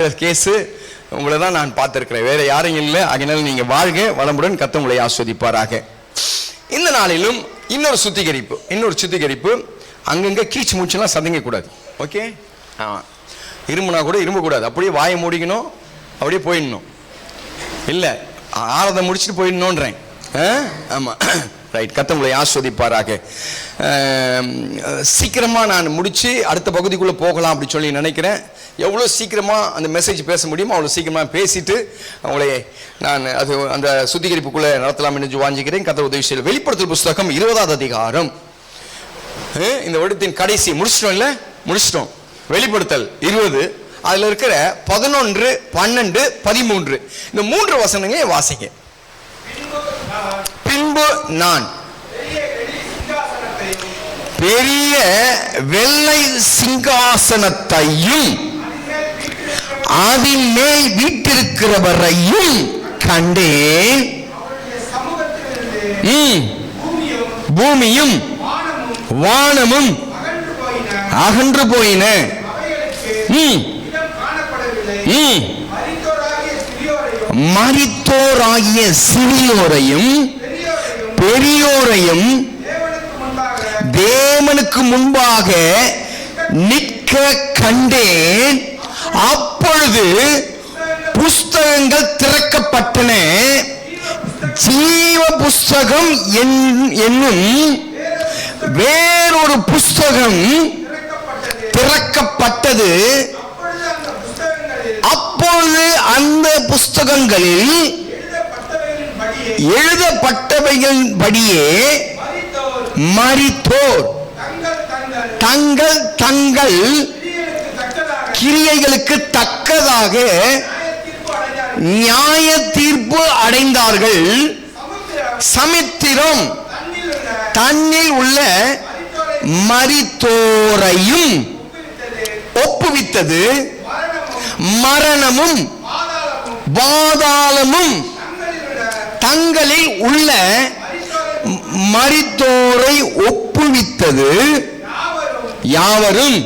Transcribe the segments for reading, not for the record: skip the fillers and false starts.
Case உங்களை தான் நான் பார்த்திருக்கிறேன், வேற யாரும் இல்லை. அதனால நீங்க வாழ்க வளமுடன், கர்த்தர் உங்களை ஆஸ்வதிப்பாராக. இந்த நாளிலும் இன்னொரு சுத்திகரிப்பு. அங்கங்க கீச்சு மூச்செல்லாம் சதங்க கூடாது. ஓகே, இருமுனா கூட இரும்ப கூடாது. அப்படியே வாயை மூடிக்கணும், அப்படியே போயிடணும். இல்லை ஆரதை முடிச்சுட்டு போயிடணுன்றேன். ஆமா, ரைட். கர்த்தர் உங்களை ஆஸ்வதிப்பாராக. சீக்கிரமா நான் முடிச்சு அடுத்த பகுதிக்குள்ள போகலாம் அப்படி சொல்லி நினைக்கிறேன். எவ்வளோ சீக்கிரமாக அந்த மெசேஜ் பேச முடியுமோ அவ்வளோ சீக்கிரமாக பேசிட்டு அவங்களை நான் அந்த சுத்திகரிப்புக்குள்ளே நடத்தலாம் என்று வாஞ்சிக்கிறேன். கர்த்தர் உதவி செய்ய. வெளிப்படுத்தல் புஸ்தகம் 20வது அதிகாரம், இந்த வருடத்தின் கடைசி முடிச்சிட்டோம். வெளிப்படுத்தல் 20, அதில் இருக்கிற 11, 12, 13 இந்த 3 வசனங்களை வாசிங்க. பின்பு நான் பெரிய வெள்ளை சிங்காசனத்தையும் அதின் மேல் வீட்டிருக்கிறவரையும் கண்டேன். பூமியும் வானமும் அகன்று போயின. மரித்தோராகிய சிறியோரையும் பெரியோரையும் தேவனுக்கு முன்பாக நிற்க கண்டேன். அப்பொழுது புஸ்தகங்கள் திறக்கப்பட்டன. ஜீவ புஸ்தகம் என்னும் வேறொரு புஸ்தகம் திறக்கப்பட்டது. அப்பொழுது அந்த புஸ்தகங்களில் எழுதப்பட்டவைகளின்படியே மரித்தோர் தங்கள் கிரியைகளுக்கு தக்கதாக நியாய தீர்ப்பு அடைந்தார்கள். சமுத்திரம் தன்னில் உள்ள மரித்தோரையும் ஒப்புவித்தது. மரணமும் பாதாளமும் தங்களில் உள்ள மரித்தோரை ஒப்புவித்தது. யாவரும்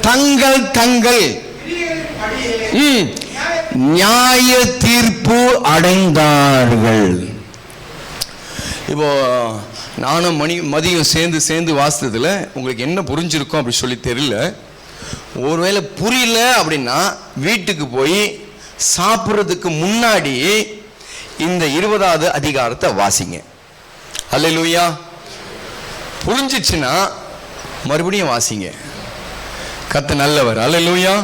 தங்கள் நியாய தீர்ப்பு அடைந்தார்கள். இப்போ நானும் மதியம் சேர்ந்து வாசித்ததுல உங்களுக்கு என்ன புரிஞ்சிருக்கும் அப்படி சொல்லி தெரியல. ஒருவேளை புரியல அப்படின்னா வீட்டுக்கு போய் சாப்பிட்றதுக்கு முன்னாடி இந்த 20வது அதிகாரத்தை வாசிங்க. அல்லேலூயா. புரிஞ்சிச்சுன்னா மறுபடியும் வாசிங்க. கர்த்தர் நல்லவர். அல்லேலூயா.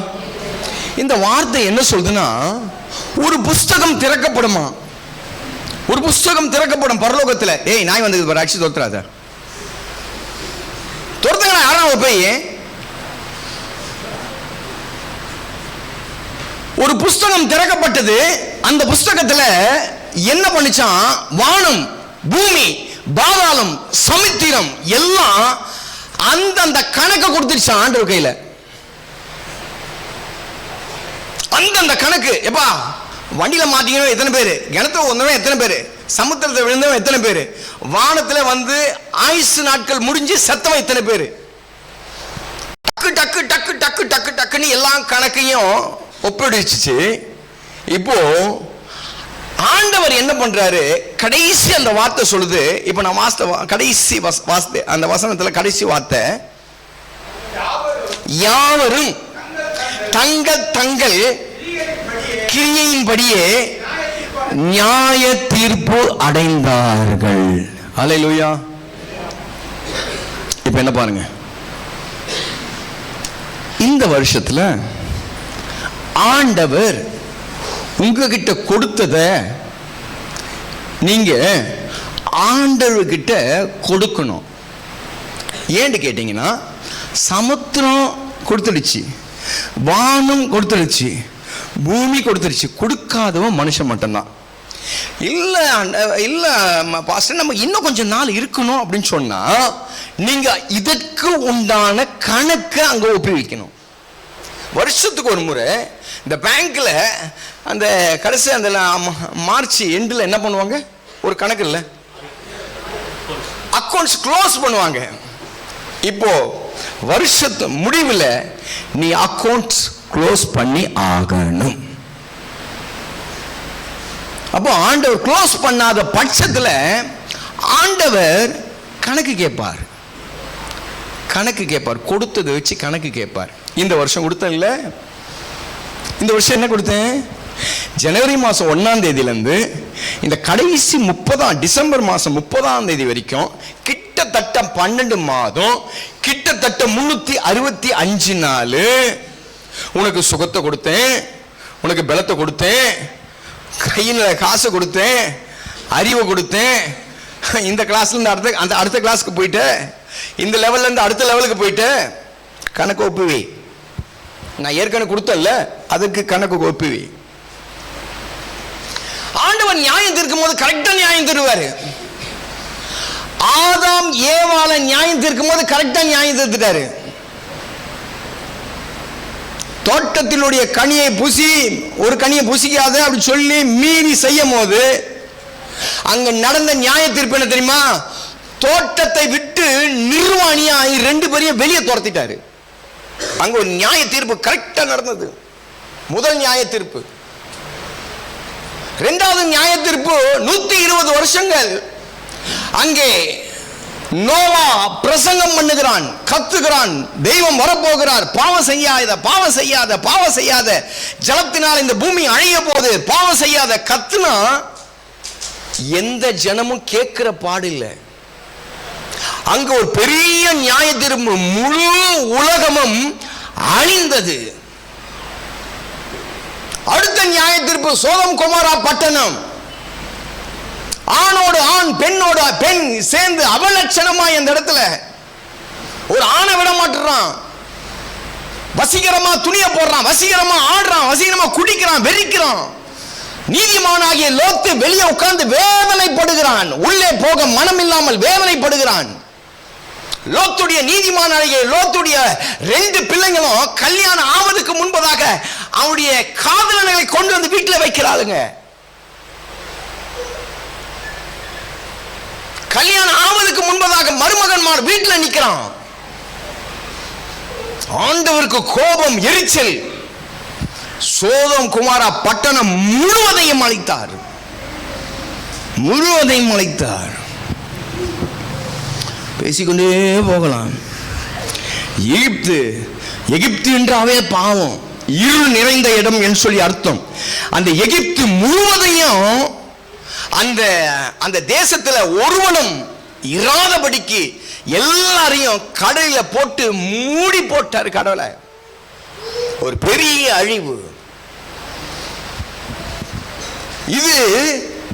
இந்த வார்த்தை என்ன சொல்லுதுன்னா, ஒரு புஸ்தகம் திறக்கப்படுமா, ஒரு புஸ்தகம் திறக்கப்படும் பரலோகத்தில். ஏய் நாய் வந்தது பாரு, அடிச்சு தொத்துறாத, தொடுத்துங்களா யாரும் போய். ஒரு புஸ்தகம் திறக்கப்பட்டது. அந்த புஸ்தகத்துல என்ன பண்ணுச்சான், வானம் பூமி பாதாளம் சமுத்திரம் எல்லாம் அந்தந்த கணக்கு கொடுத்துருச்சான் ஆண்டவர் கையில. அந்தந்த கணக்கு. எப்பா வண்டியில மாட்டீங்கன்னா எத்தனை பேரு, கிணத்துல வந்தவன் எத்தனை பேரு, சமுத்திரத்தை விழுந்தவன் எத்தனை பேரு, வானத்துல வந்து ஆயுசு நாட்கள் முடிஞ்சு செத்தவன் எத்தனை பேரு, டக்கு டக்கு டக்கு டக்கு டக்கு டக்குன்னு எல்லா கணக்கையும் ஒப்பிடுச்சு. இப்போ ஆண்டவர் என்ன பண்றாரு, கடைசி அந்த வார்த்தை சொல்லுது. இப்ப நான் வாசித்த கடைசி வார்த்தை, அந்த வசனத்துல கடைசி வார்த்தை, யாவரும் தங்கள் கிரியையின்படியே நியாய தீர்ப்பு அடைந்தார்கள். அல்லேலூயா. இப்ப என்ன பாருங்க, இந்த வருஷத்துல ஆண்டவர் உங்ககிட்ட கொடுத்தத நீங்க ஆண்டவர்கிட்ட கொடுக்கணும். ஏன்னு கேட்டீங்கன்னா, சமுத்திரம் கொடுத்துடுச்சு, வானம் கொடுத்துடுச்சு, பூமி கொடுத்துடுச்சு. கொடுக்காதவன் மனுஷன் மட்டும்தான். இல்லை பாஸ்டர் நம்ம இன்னும் கொஞ்சம் நாள் இருக்கணும் அப்படின்னு சொன்னா, நீங்க இதற்கு உண்டான கணக்கு அங்க ஒப்புவிக்கணும். வருஷத்துக்கு ஒரு முறை இந்த பேங்க்ல அந்த கடைசி அந்த மார்ச் எண்டில் என்ன பண்ணுவாங்க, ஒரு கணக்கு இல்லை, அக்கௌண்ட்ஸ் க்ளோஸ் பண்ணுவாங்க. இப்போ வருஷத்து முடிவில் நீ அக்கௌண்ட்ஸ் க்ளோஸ் பண்ணி ஆகணும். அப்போ ஆண்டவர் க்ளோஸ் பண்ணாத பட்சத்தில் ஆண்டவர் கணக்கு கேட்பார். கணக்கு கேட்பார். கொடுத்ததை வச்சு கணக்கு கேட்பார். இந்த வருஷம் கொடுத்தேன் இல்லை, இந்த வருஷம் என்ன கொடுத்தேன்? ஜனவரி மாதம் 1ஆம் தேதியிலேருந்து இந்த கடைசி டிசம்பர் மாதம் 30ஆம் தேதி வரைக்கும் கிட்டத்தட்ட 12 மாதம், கிட்டத்தட்ட 365 நாள் உனக்கு சுகத்தை கொடுத்தேன், உனக்கு பலத்தை கொடுத்தேன், கையில் காசை கொடுத்தேன், அறிவை கொடுத்தேன். இந்த கிளாஸ்லேருந்து அடுத்த கிளாஸுக்கு போயிட்டு, இந்த லெவல்லேருந்து அடுத்த லெவலுக்கு போயிட்டு கணக்கு ஒப்புவி. நான் ஏற்கனவே கொடுத்தல, அதுக்கு கணக்கு ஒப்புவி. ஆண்டவன் நியாயம் தீர்க்கும் போது கரெக்டா நியாயம் தருவாரு. ஆதாம் ஏவாளை நியாயம் தீர்க்கும் போது கரெக்டா நியாயம் தீர்த்துட்டாரு. தோட்டத்தினுடைய கனியை புசி, ஒரு கனியை புசிக்காத அப்படி சொல்லி மீறி செய்யும் போது அங்க நடந்த நியாய தீர்ப்பு என்ன தெரியுமா? தோட்டத்தை விட்டு நிர்வாணியாய் 2 பேரையும் வெளியே துரத்திட்டாரு. அங்க ஒரு நியாய தீர்ப்பு கரெக்டா நடந்தது. முதல் நியாய தீர்ப்பு. 2வது நியாய தீர்ப்பு 120 வருஷங்கள் அங்கே நோவா பிரசங்கம் பண்ணுகிறான், கத்துகிறான், தெய்வம் வரப்போகிறார், பாவம் செய்யாத, பாவம் செய்யாத, பாவம் செய்யாத, ஜலத்தினால் இந்த பூமி அழிய போகுது, பாவம் செய்யாத கத்துனா எந்த ஜனமும் கேட்கிற பாடில்லை. அங்க ஒரு பெரிய நியாய தீர்ப்பு, முழு உலகமும் அழிந்தது. அடுத்த நியாய தீர்ப்பு சோதம் கொமோரா பட்டணம். ஆணோடு ஆண், பெண்ணோடு பெண் சேர்ந்து அவலட்சணமா இந்த இடத்துல ஒரு ஆணை விட மாட்டான், வசீகரமா துணிய போடுறான், வசீகரமா ஆடுறான், வசீகரமா குடிக்கிறான், வெறிக்கிறான். நீதிமானாகிய லோத்து வெளியே உட்கார்ந்து வேதனைப்படுகிறான், உள்ளே போக மனம் இல்லாமல் வேதனைப்படுகிறான். லோத்துடைய நீதிமானாகிய லோத்துடைய 2 பிள்ளைங்களும் கல்யாணம் ஆவதுக்கு முன்பதாக அவருடைய காதலனை கொண்டு வந்து வீட்டில் வைக்கிறாளுங்க. கல்யாணம் ஆவதுக்கு முன்பதாக மருமகன்மார் வீட்டில் நிற்கிறான். ஆண்டவருக்கு கோபம், எரிச்சல். சோதம் குமாரா பட்டணம் முழுவதையும் அழித்தார், முழுவதையும் அழித்தார். பேசிக்கொண்டே போகலாம். எகிப்து என்றாவே பாவம், இருள் நிறைந்த இடம் என்று சொல்லி அர்த்தம். அந்த எகிப்து முழுவதையும் அந்த தேசத்துல ஒருவனும் இராதபடிக்கு எல்லாரையும் கடலில போட்டு மூடி போட்டார். கடலை ஒரு பெரிய அழிவு. இது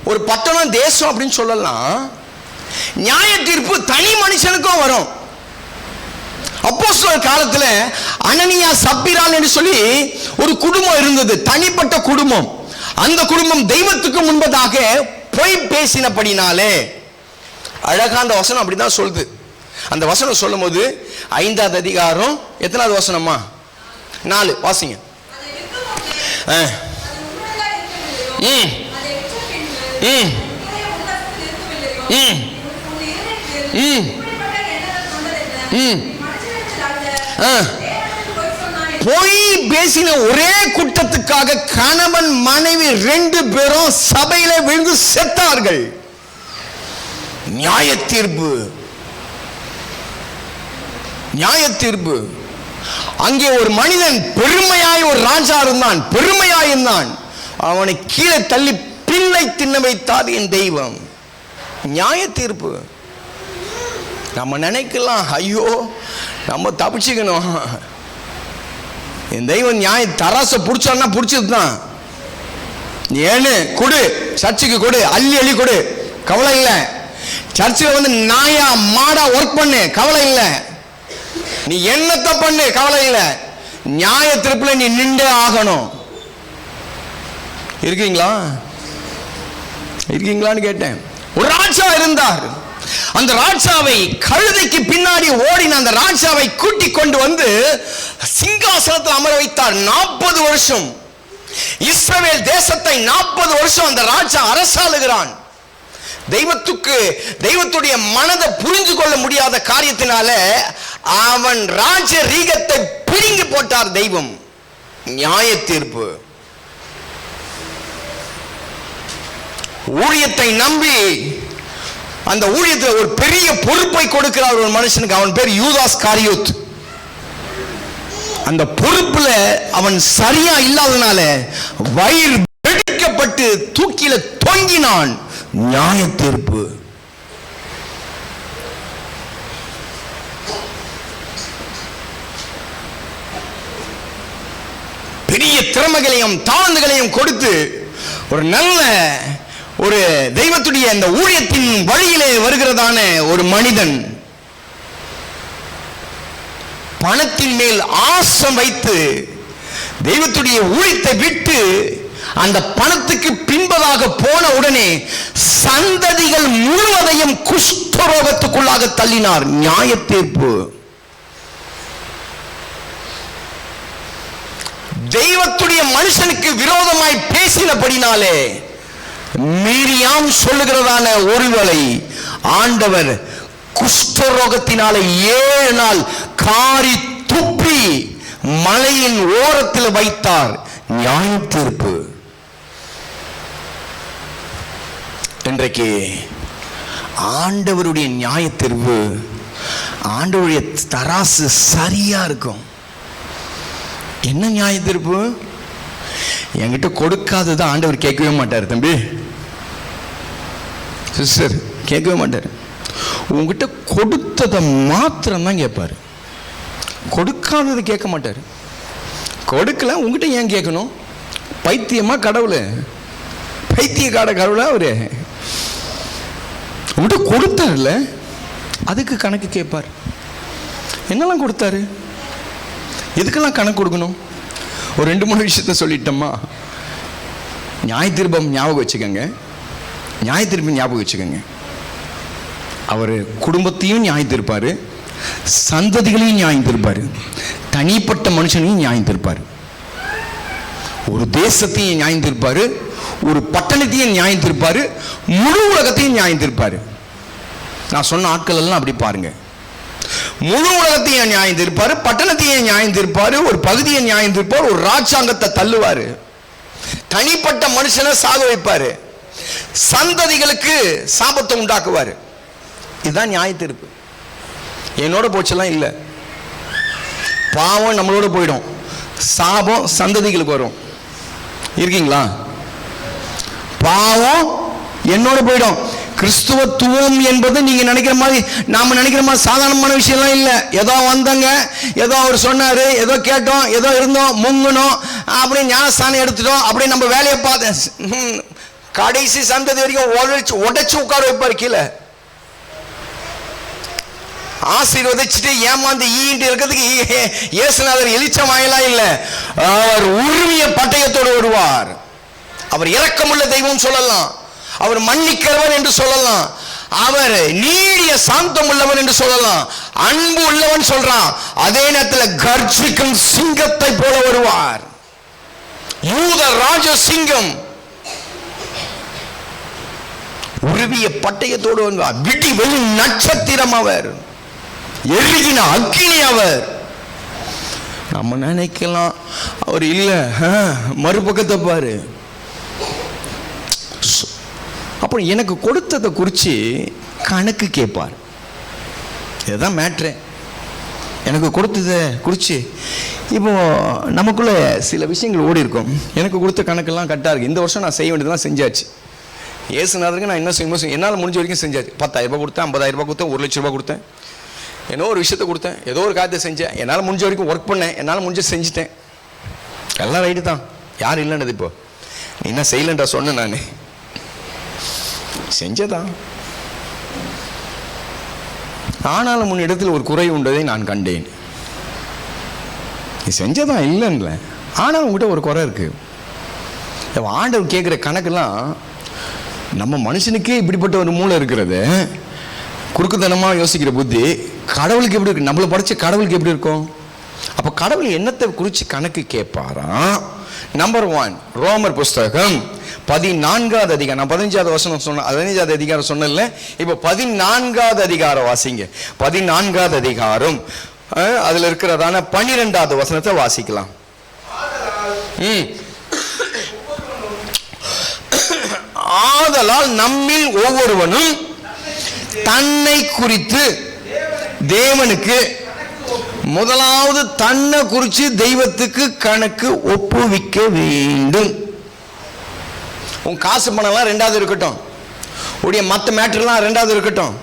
ஒரு பட்டணம், தேசம் அப்படின்னு சொல்லலாம். நியாய தீர்ப்பு தனி மனுஷனுக்கும் வரும். அப்போஸ்தலர் காலத்துல அனனியா சப்பீரால் என்று சொல்லி ஒரு குடும்பம் இருந்தது, தனிப்பட்ட குடும்பம். அந்த குடும்பம் தெய்வத்துக்கு முன்பதாக பொய் பேசினபடினாலே, அழகா அந்த வசனம் அப்படிதான் சொல்லுது. அந்த வசனம் சொல்லும் போது 5வது அதிகாரம் எத்தனாவது வசனமா? 4 வாசிங்க. பொய் பேசின ஒரே குற்றத்துக்காக கணவன் மனைவி 2 பேரும் சபையில விழுந்து செத்தார்கள். நியாய தீர்ப்பு, நியாய தீர்ப்பு. அங்கே ஒரு மனிதன் பெருமையாய் ஒரு ராஜா இருந்தான், பெருமையாய் இருந்தான். அவனை கீழே தள்ளி பிள்ளை தின்ன வைத்தார் என் தெய்வம். நியாய தீர்ப்பு. நம்ம நினைக்கலாம், ஐயோ நம்ம தப்பிச்சுக்கணும், என் தெய்வம் நியாய தராசை பிடிச்சான்னா பிடிச்சதுதான். ஏன்னு கொடு, சர்ச்சுக்கு கொடு, அள்ளி அள்ளி கொடு, கவலை இல்லை. சர்ச்சில் வந்து நாயா மாடா ஒர்க் பண்ணு, கவலை இல்லை. நீ என்னத்த பண்ணு, கவலை இல்லை. நியாய தீர்ப்புல நீ நின்றே ஆகணும். இருக்கீங்களா? இருக்கீங்களான்னு கேட்டேன். ஒரு ராஜா இருந்தார். அந்த ராஜாவை கழுதைக்கு பின்னாடி ஓடின அந்த ராஜாவை கூட்டி கொண்டு வந்து சிங்காசனத்தில் அமர வைத்தார். 40 வருஷம் இஸ்ரவேல் தேசத்தை 40 வருஷம் அந்த ராஜா அரசாளுகிறான். தெய்வத்துடைய மனதை புரிந்து கொள்ள முடியாத காரியத்தினால அவன் ராஜ ரீகத்தை பிடுங்கி போட்டார் தெய்வம். நியாய தீர்ப்பு. ஊழியத்தை நம்பி அந்த ஊழியத்தில் ஒரு பெரிய பொறுப்பை கொடுக்கிறார் ஒரு மனுஷனுக்கு. அவன் பேர் யூதாஸ் காரியோத். அந்த பொறுப்புல அவன் சரியா இல்லாதனால வயிறு வெடிக்கப்பட்டு தூக்கில தொங்கினான். நியாய தீர்ப்பு. பெரிய திறமைகளையும் தாழ்ந்துகளையும் கொடுத்து ஒரு நல்ல ஒரு தெய்வத்துடைய அந்த ஊழியத்தின் வழியிலே வருகிறதான ஒரு மனிதன் பணத்தின் மேல் ஆசம் வைத்து தெய்வத்துடைய ஊழியத்தை விட்டு அந்த பணத்துக்கு பின்பதாக போன உடனே சந்ததிகள் முழுவதையும் குஷ்டரோகத்துக்குள்ளாக தள்ளினார். நியாய தீர்ப்பு. தெய்வத்துடைய மனுஷனுக்கு விரோதமாய் பேசினபடினாலே மீரியாம் சொல்லுகிறதான ஒருவரை ஆண்டவர் குஷ்டரோகத்தினாலே 7 நாள் காரி துப்பி மலையின் ஓரத்தில் வைத்தார். நியாய தீர்ப்பு. இன்றைக்கு ஆண்டவருடைய நியாய தீர்ப்பு, ஆண்டவருடைய தராசு சரியா இருக்கும். என்ன நியாய தீர்ப்பு? என்கிட்ட கொடுக்காததான் ஆண்டவர் கேட்கவே மாட்டார். தம்பி சிஸ்டர், கேட்கவே மாட்டார். உங்ககிட்ட கொடுத்ததை மாத்திரம் தான் கேட்பாரு. கொடுக்காதது கேட்க மாட்டார். கொடுக்கல உங்ககிட்ட ஏன் கேட்கணும்? பைத்தியமா கடவுள்? பைத்தியக்கார கடவுளா அவரு? உங்ககிட்ட கொடுத்தாருல, அதுக்கு கணக்கு கேட்பார். என்னெல்லாம் கொடுத்தாரு, எதுக்கெல்லாம் கணக்கு கொடுக்கணும்? ஒரு 2-3 விஷயத்த சொல்லிட்டோமா? நியாய தீர்ப்பம் ஞாபகம் வச்சுக்கோங்க. நியாய தீர்ப்பு ஞாபகம் வச்சுக்கோங்க. அவர் குடும்பத்தையும் நியாயம் தீர்ப்பார், சந்ததிகளையும் நியாயம் தீர்ப்பார், தனிப்பட்ட மனுஷனையும் நியாயம் தீர்ப்பார், ஒரு தேசத்தையும் நியாயம் தீர்ப்பார், ஒரு பட்டணத்தையும் நியாயம் தீர்ப்பார், முழு உலகத்தையும் நியாயம் தீர்ப்பார். நான் சொன்ன ஆட்கள் எல்லாம் அப்படி பாருங்க. முழு உலகத்தையும் நியாயம் தீர்ப்பார், பட்டணத்தையும் நியாயம் தீர்ப்பார், ஒரு பகுதியை நியாயம் தீர்ப்பார், ஒரு ராஜாங்கத்தை தள்ளுவார், தனிப்பட்ட மனுஷனை சாக வைப்பார், சந்ததிகளுக்கு சாபத்தை உண்டாக்குவார். இதுதான் நியாய தீர்ப்பு. என்னோட போச்செல்லாம் இல்லை. பாவம் நம்மளோட போயிடும், சாபம் சந்ததிகளுக்கு வரும். இருக்கீங்களா? பாவம் என்னோட போயிடும். கிறிஸ்துவத்துவம் என்பது நீங்க நினைக்கிற மாதிரி, நாம நினைக்கிற மாதிரி சாதாரணமான விஷயம்லாம் இல்லை. ஏதோ வந்தங்க, ஏதோ அவர் சொன்னாரு, ஏதோ கேட்டோம், ஏதோ இருந்தோம், முங்கணும், அப்படியே ஞானஸ்தானம் எடுத்துட்டோம், அப்படியே நம்ம வேலையை பார்த்து கடைசி சந்ததி வரைக்கும் உடைச்சு உட்கார வைப்பார் கீழே. ஆசீர்வதிச்சுட்டு ஏமாந்து ஈண்டு இருக்கிறதுக்கு இயேசுநாதர் எலிச்சமாயெல்லாம் இல்லை. அவர் உரிமைய பட்டயத்தோடு வருவார். அவர் இரக்கமுள்ள தெய்வம் சொல்லலாம், அவர் மன்னிக்கிறவன் என்று சொல்லலாம், அவர் நீடிய சாந்தம் உள்ளவன் என்று சொல்லலாம், அன்பு உள்ளவன் சொல்றான். அதே நேரத்தில் கர்ஜிக்கும் சிங்கத்தை போல வருவார். யூத ராஜ சிங்கம் உருவிய பட்டயத்தோடு வருவார். விடி வெளி நட்சத்திரம் அவர், எரிகின அக்கினி அவர். நம்ம நினைக்கலாம் அவர் இல்ல, மறுபக்கத்தை பாரு. அப்புறம் எனக்கு கொடுத்ததை குறித்து கணக்கு கேட்பார். இதுதான் மேட்ரு. எனக்கு கொடுத்ததை குறித்து இப்போ நமக்குள்ள சில விஷயங்கள் ஓடி இருக்கும். எனக்கு கொடுத்த கணக்கெல்லாம் கரெக்டாக இருக்குது. இந்த வருஷம் நான் செய்ய வேண்டியதெல்லாம் செஞ்சாச்சு. இயேசுநாதருக்கு நான் என்ன செய்யணும், என்னால் முடிஞ்ச வரைக்கும் செஞ்சாச்சு. 10,000 ரூபாய் கொடுத்தேன், 50,000 ரூபாய் கொடுத்தேன், 1,00,000 ரூபாய் கொடுத்தேன், ஏதோ ஒரு விஷயத்தை கொடுத்தேன், ஏதோ ஒரு காரியத்தை செஞ்சேன். என்னால் முடிஞ்ச வரைக்கும் ஒர்க் பண்ணேன், என்னால் முடிஞ்ச செஞ்சுட்டேன். எல்லாம் ரைட்டு தான், யாரும் இல்லைன்னது. இப்போ நீ என்ன செய்யலன்றா சொன்னேன், நான் செஞ்சதான். ஆனாலும் உன் இடத்தில் ஒரு குறை உண்டதை நான் கண்டேன். நீ செஞ்சதான் இல்லைன்ல, ஆனால் உங்ககிட்ட ஒரு குறை இருக்கு. ஆண்டவர் கேட்குற கணக்கெல்லாம் நம்ம மனுஷனுக்கே இப்படிப்பட்ட ஒரு மூளை இருக்கிறது, குறுக்குத்தனமாக யோசிக்கிற புத்தி. கடவுளுக்கு எப்படி இருக்கு? நம்மளை படைச்ச கடவுளுக்கு எப்படி இருக்கும்? அப்போ கடவுள் என்னத்தை குறித்து கணக்கு கேட்பாராம்? நம்பர் 1, ரோமர் புஸ்தகம் 14வது அதிகாரம். நான் 15வது வசனம் சொன்னேன், 15வது அதிகாரம் சொன்னேன்ல. இப்போ 14வது அதிகாரம் வாசிங்க. 14வது அதிகாரம் அதில் இருக்கிறதான 12வது வசனத்தை வாசிக்கலாம். ஆதலால் நம்மில் ஒவ்வொருவனும் தன்னை குறித்து தேவனுக்கு முதலாவது தன்னை குறித்து தெய்வத்துக்கு கணக்கு ஒப்புவிக்க வேண்டும். உன் காசு பணம்லாம் ரெண்டாவது இருக்கட்டும், உடைய மற்ற மேட்டர்லாம் ரெண்டாவது இருக்கட்டும்.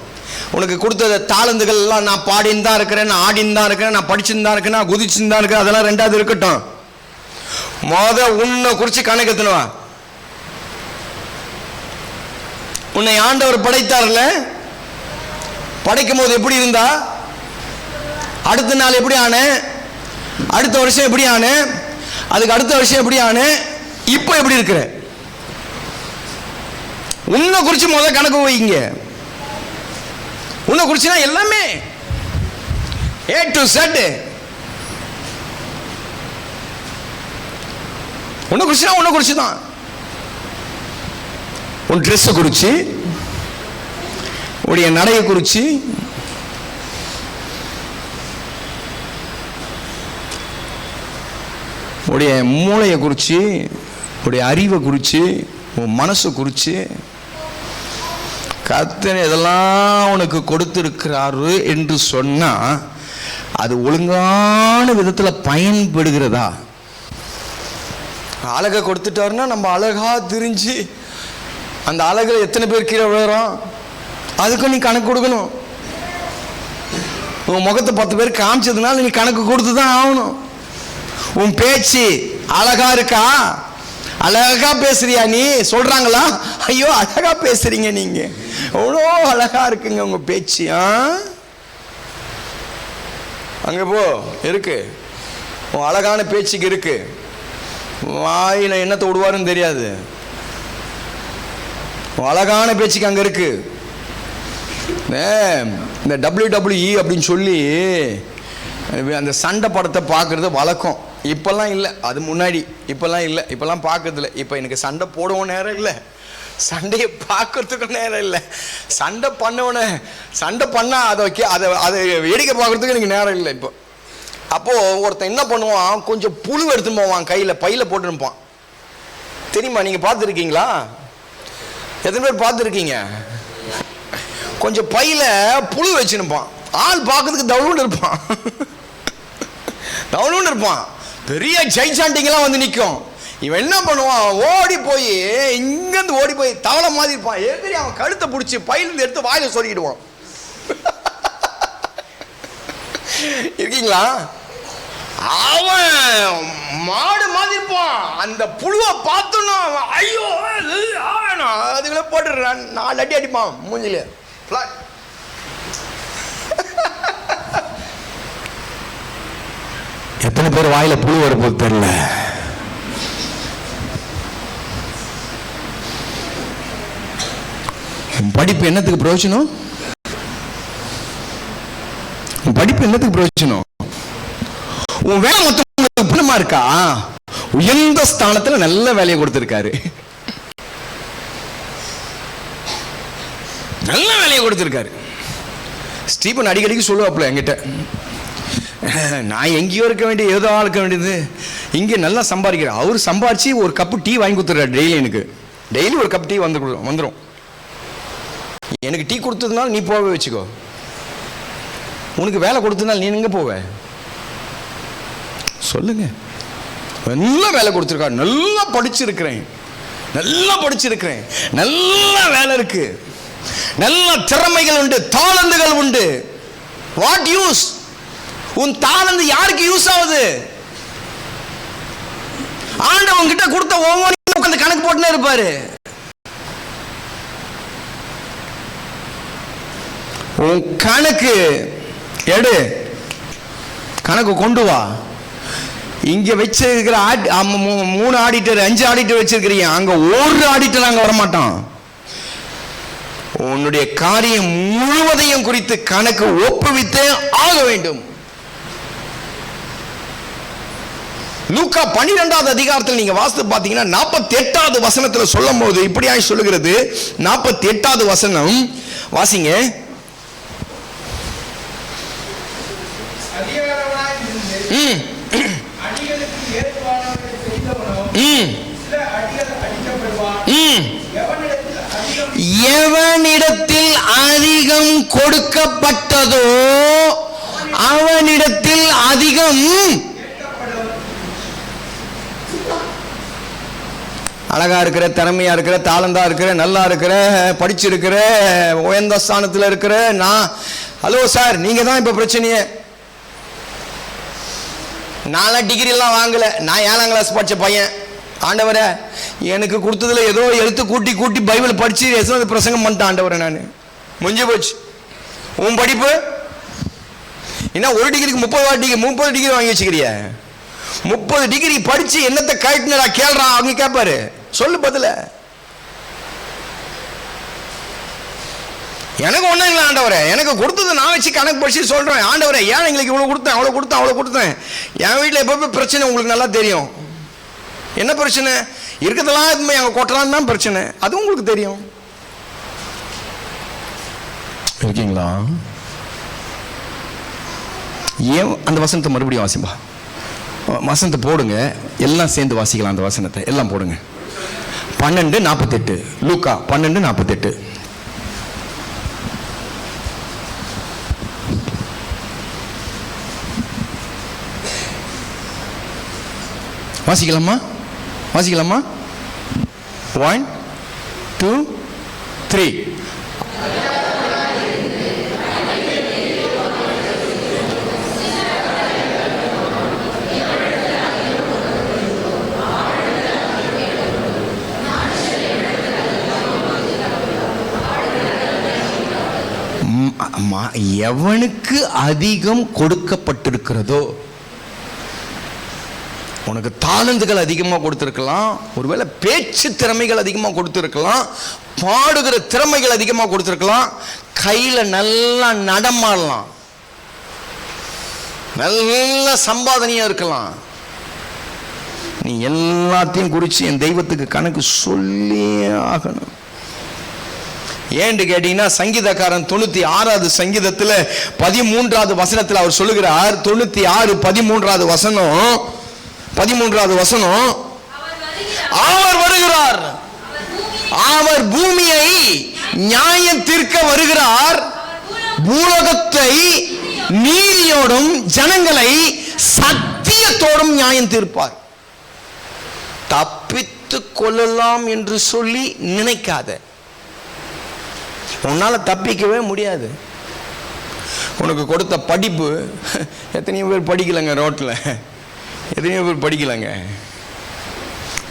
உனக்கு கொடுத்த தாளந்துகள் எல்லாம் நான் பாடின்னு தான் இருக்கிறேன், நான் ஆடின்னு தான் இருக்கிறேன், நான் படிச்சுன்னு தான் இருக்கேன், நான் குதிச்சுன்னு தான் இருக்கிறேன், அதெல்லாம் ரெண்டாவது இருக்கட்டும். உன்னை குறித்து கணக்கு எத்தனுவா. உன்னை ஆண்டவர் படைத்தார்ல, படைக்கும் போது எப்படி இருந்தா, அடுத்த நாள் எப்படி ஆன, அடுத்த வருஷம் எப்படி ஆன, அதுக்கு அடுத்த வருஷம் எப்படி ஆன, இப்போ எப்படி இருக்கிற, உன்னை குறித்து முதல்ல கணக்கு வைங்க. உன்னை குறிச்சுனா எல்லாமே A to Z. உன்னை குறிச்சுனா உன்னை குறிச்சு தான். உன் ட்ரெஸ்ஸை குறிச்சு, உடைய நடையை குறிச்சு, உடைய மூளையை குறிச்சு, உடைய அறிவை குறிச்சு, உன் மனசை குறிச்சு, கர்த்தர் இதெல்லாம் உனக்கு கொடுத்திருக்கிறாரு என்று சொன்னா அது ஒழுங்கான விதத்தில் பயன்படுகிறதா? அழகை கொடுத்துட்டாருன்னா நம்ம அழகா திரிஞ்சு அந்த அழகில் எத்தனை பேர் கீழே விழுறோம், அதுக்கும் நீ கணக்கு கொடுக்கணும். உன் முகத்தை 10 பேர் காமிச்சதுனால நீ கணக்கு கொடுத்து தான் ஆகணும். உன் பேச்சு அழகா இருக்கா, அழகா பேசுறியா நீ, சொல்றாங்களா, ஐயோ அழகா பேசுறீங்க நீங்க, எவ்வளோ அழகா இருக்குங்க உங்க பேச்சு, அங்க போ இருக்கு, உன் அழகான பேச்சுக்கு இருக்கு. வாயில என்னத்தை விடுவாருன்னு தெரியாது, அழகான பேச்சுக்கு அங்க இருக்கு. இந்த WWE அப்படின்னு சொல்லி அந்த சண்டை படத்தை பார்க்கறது வழக்கம். இப்பெல்லாம் இல்லை, அது முன்னாடி. இப்பெல்லாம் இல்லை, இப்பெல்லாம் பார்க்கறதில்ல. இப்போ எனக்கு சண்டை போடவும் நேரம் இல்லை, சண்டையை பார்க்கறதுக்கும் நேரம் இல்லை. சண்டை பண்ணவன சண்டை பண்ணால் அதை வேடிக்கை பார்க்கறதுக்கு எனக்கு நேரம் இல்லை இப்போ. அப்போது ஒருத்தன் என்ன பண்ணுவான், கொஞ்சம் புழு எடுத்துன்னு போவான், கையில் பையில் போட்டுருப்பான். தெரியுமா, நீங்கள் பார்த்துருக்கீங்களா? எத்தனை பேர் பார்த்துருக்கீங்க? கொஞ்சம் பையில் புழு வச்சுருப்பான். ஆள் பார்க்கறதுக்கு தவுளுன்னு இருப்பான், டவுனுன்னு இருப்பான். பெரிய ஜெய்சாண்டிங்கெல்லாம் வந்து நிற்கும். இவன் என்ன பண்ணுவான், ஓடி போய் இங்கேருந்து ஓடி போய் தவளை மாதிரி இருப்பான். எதிரி அவன் கழுத்தை பிடிச்சி பையிலேருந்து எடுத்து வாயில சொருகிடுவான். இருக்கீங்களா? அவன் மாடு மாதிரி இருப்பான். அந்த புழுவை பார்த்தோன்னா ஐயோ அதுக்குள்ள போட்டுடுறான், 4 அடி அடிப்பான் மூஞ்சில. எத்தனை பேர் வாயில புழு வரப்போது தெரியல. படிப்பு என்னத்துக்கு பிரயோஜனம்? படிப்பு என்னத்துக்கு பிரயோஜனம்? உன் வேலை மொத்தம் புண்ணியமா இருக்கா? உயர்ந்த ஸ்தானத்துல நல்ல வேலையை கொடுத்திருக்காரு, நல்ல வேலையை கொடுத்திருக்காரு. ஸ்டீபன் அடிக்கடிக்கு சொல்லுவாப்புல என்கிட்ட, நான் எங்கேயோ இருக்க வேண்டிய ஏதோ இருக்க வேண்டியது, இங்கே நல்லா சம்பாதிக்கிறேன். அவர் சம்பாரிச்சு ஒரு கப்பு டீ வாங்கி கொடுத்துருக்காரு டெய்லி. எனக்கு டெய்லி ஒரு கப் டீ வந்துடும். எனக்கு டீ கொடுத்ததுனால நீ போக வச்சுக்கோ, உனக்கு வேலை கொடுத்ததுனால நீ எங்கே போவ சொல்லுங்க. நல்ல வேலை கொடுத்துருக்காரு, நல்லா படிச்சிருக்கிறேன், நல்ல வேலை இருக்கு, நல்ல திறமைகள் உண்டு, தாளந்துகள் உண்டு. What use? உன் தாளந்து யாருக்கு யூஸ் ஆகுது? ஆண்டவன் கிட்ட கொடுத்த ஒவ்வொரு உட்கார்ந்து கணக்கு போட்டுனே இருப்பாரு. உன் கணக்கு எடு, கணக்கு கொண்டு வா. இங்க வச்சிருக்கிற 3 ஆடிட்டர் 5 ஆடிட்டர் வச்சிருக்கிறீங்க, அங்க ஒரு ஆடிட்டர் அங்க வரமாட்டான். உன்னுடைய காரியம் முழுவதையும் குறித்து கணக்கு ஒப்புவித்தே ஆக வேண்டும். லூக்கா 12வது அதிகாரத்தில் நீங்க வாசித்து பார்த்தீங்கன்னா 48வது வசனத்தில் சொல்லும் போது இப்படியாய் சொல்லுகிறது. 48வது வசனம் வாசிங்க. எவனிடத்தில் அதிகம் கொடுக்கப்பட்டதோ அவனிடத்தில் அதிகம். அழகா இருக்கிற, திறமையா இருக்கிற, தாளந்தா இருக்கிற, நல்லா இருக்கிற, படிச்சிருக்கிற, உயர்ந்த ஸ்தானத்தில் இருக்கிற நான், ஹலோ சார், நீங்க தான் இப்ப பிரச்சனையே. நான்லாம் டிகிரி எல்லாம் வாங்கல, நான் 7ஆம் கிளாஸ் படிச்ச பையன். ஆண்டவரே, எனக்கு கொடுத்ததுல ஏதோ எழுத்து கூட்டி கூட்டி பைபிள் படிச்சு பிரசங்கம் பண்ணிட்டேன் ஆண்டவரே. நான் முடிஞ்சு போச்சு. உன் படிப்பு என்ன? ஒரு டிகிரிக்கு 30 டிகிரி வாங்கி வச்சுக்கிறிய? 30 டிகிரி படிச்சு என்னத்தை கழட்டினடா கேள்றான் அவங்க கேட்பாரு. சொல்லு பதில. எனக்கு ஒன்றும் இல்லை ஆண்டவரே, எனக்கு கொடுத்தது நான் வச்சு கணக்கு படிச்சு சொல்றேன். ஆண்டவரே, ஏன் எங்களுக்கு இவ்வளோ கொடுத்தேன், அவ்வளோ கொடுத்தேன். என் வீட்டில் எப்போ பிரச்சனை உங்களுக்கு நல்லா தெரியும். என்ன பிரச்சனை இருக்கிறதெல்லாம் எங்க கொட்டலாம் தான் பிரச்சனை, அது உங்களுக்கு தெரியும். இருக்கீங்களா? ஏன் அந்த வசனத்தை மறுபடியும் வாசிப்பா. வசனத்தை போடுங்க, எல்லாம் சேர்ந்து வாசிக்கலாம். அந்த வசனத்தை எல்லாம் போடுங்க. 12:48 லூக்கா 12:48. வாசிக்கலாமா? 1 2 3. எவனுக்கு அதிகம் கொடுக்கப்பட்டிருக்கிறதோ, உனக்கு தாளந்துகள் அதிகமாக கொடுத்திருக்கலாம், ஒருவேளை பேச்சு திறமைகள் அதிகமாக கொடுத்திருக்கலாம், பாடுகிற திறமைகள் அதிகமாக கொடுத்திருக்கலாம், கையில நல்லா நடமாடலாம், நல்ல சம்பாதனையா இருக்கலாம். நீ எல்லாத்தையும் குறித்து என் தெய்வத்துக்கு கணக்கு சொல்லி ஆகணும். ஏன்னு கேட்டீங்கன்னா, சங்கீதக்காரன் 96வது சங்கீதத்தில் 13வது வசனத்தில் அவர் சொல்லுகிறார். 96:13வது வசனம், அவர் வருகிறார், அவர் பூமியை நியாயம் தீர்க்க வருகிறார், பூலோகத்தை நீதியோடும் ஜனங்களை சத்தியத்தோடும் நியாயம் தீர்ப்பார். தப்பித்துக் கொள்ளலாம் என்று சொல்லி நினைக்காத. உன்னால தப்பிக்கவே முடியாது. உனக்கு கொடுத்த படிப்பு, எத்தனையோ பேர் படிக்கலைங்க ரோட்டில், எத்தனையோ பேர் படிக்கலைங்க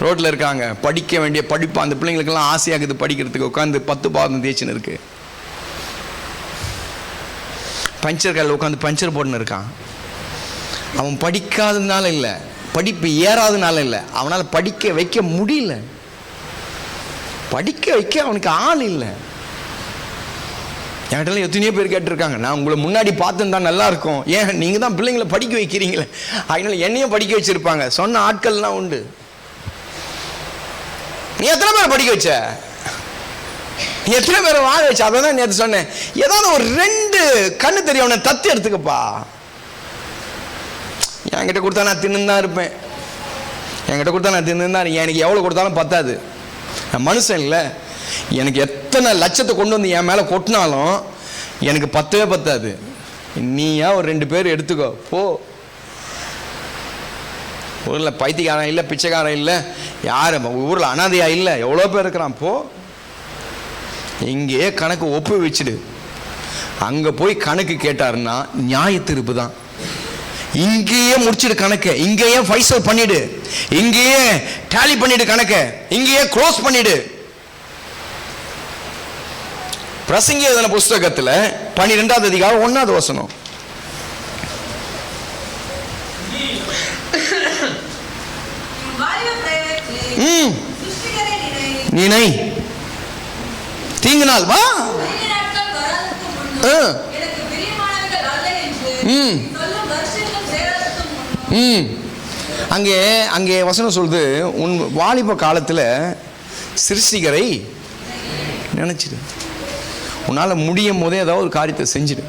ரோட்டில் இருக்காங்க. படிக்க வேண்டிய படிப்பு அந்த பிள்ளைங்களுக்கெல்லாம் ஆசையாகுது படிக்கிறதுக்கு. உட்காந்து 10 பாதம் தேய்ச்சின்னு இருக்கு. பஞ்சர் காலில் உட்காந்து பஞ்சர் போட்டுன்னு இருக்கான். அவன் படிக்காததுனால இல்லை, படிப்பு ஏறாதனால இல்லை, அவனால் படிக்க வைக்க முடியல. படிக்க வைக்க அவனுக்கு ஆள் இல்லை. என்கிட்ட எத்தனையோ பேர் கேட்டிருக்காங்க, நான் உங்களை முன்னாடி பார்த்துன்னு தான் நல்லா இருக்கும், ஏன் நீங்கள் தான் பிள்ளைங்களை படிக்க வைக்கிறீங்களே, அதனால என்னையும் படிக்க வச்சிருப்பாங்க சொன்ன ஆட்கள்லாம் உண்டு. நீ எத்தனை பேரை படிக்க வச்ச? நீ எத்தனை பேரை வாழ வச்ச? அதை தான் நேற்று சொன்னேன். ஏதாவது ஒரு 2 கண்ணு தெரியும் அவனை தத்து எடுத்துக்கப்பா. என்கிட்ட கொடுத்தா நான் தின்னு தான் இருப்பேன், என்கிட்ட கொடுத்தா நான் தின்னு தான். எனக்கு எவ்வளோ கொடுத்தாலும் பத்தாது. நான் மனுஷன் இல்லை. எனக்கு எத்தனை லட்சத்தை கொண்டு வந்து என் மேலே கொட்டினாலும் எனக்கு பத்தவே பத்தாது. நீயா ஒரு 2 பேர் எடுத்துக்கோ போ. ஊரில் பைத்தியக்காரன் இல்லை, பிச்சைக்காரன் இல்லை, யார் ஊரில் அனாதையா இல்லை, எவ்வளோ பேர் இருக்கிறான். போ, இங்கேயே கணக்கு ஒப்பு வச்சுடு. அங்கே போய் கணக்கு கேட்டாருன்னா நியாய தீர்ப்பு தான். இங்கேயே முடிச்சிடு கணக்கு, இங்கேயே ஃபைசல் பண்ணிடு, இங்கேயே டேலி பண்ணிடு கணக்கு, இங்கேயே க்ளோஸ் பண்ணிடு. பிரசங்கி எழுதின புஸ்தகத்தில் 12வது அதிகாரம் 1வது வசனம். நினை தீங்கு நாள் வா. அங்கே அங்கே வசனம் சொல்லுது, உன் வாலிப காலத்தில் சிருஷ்டிகரை நினைச்சிடு. உன்னால் முடியும் போதே ஏதாவது ஒரு காரியத்தை செஞ்சிடு.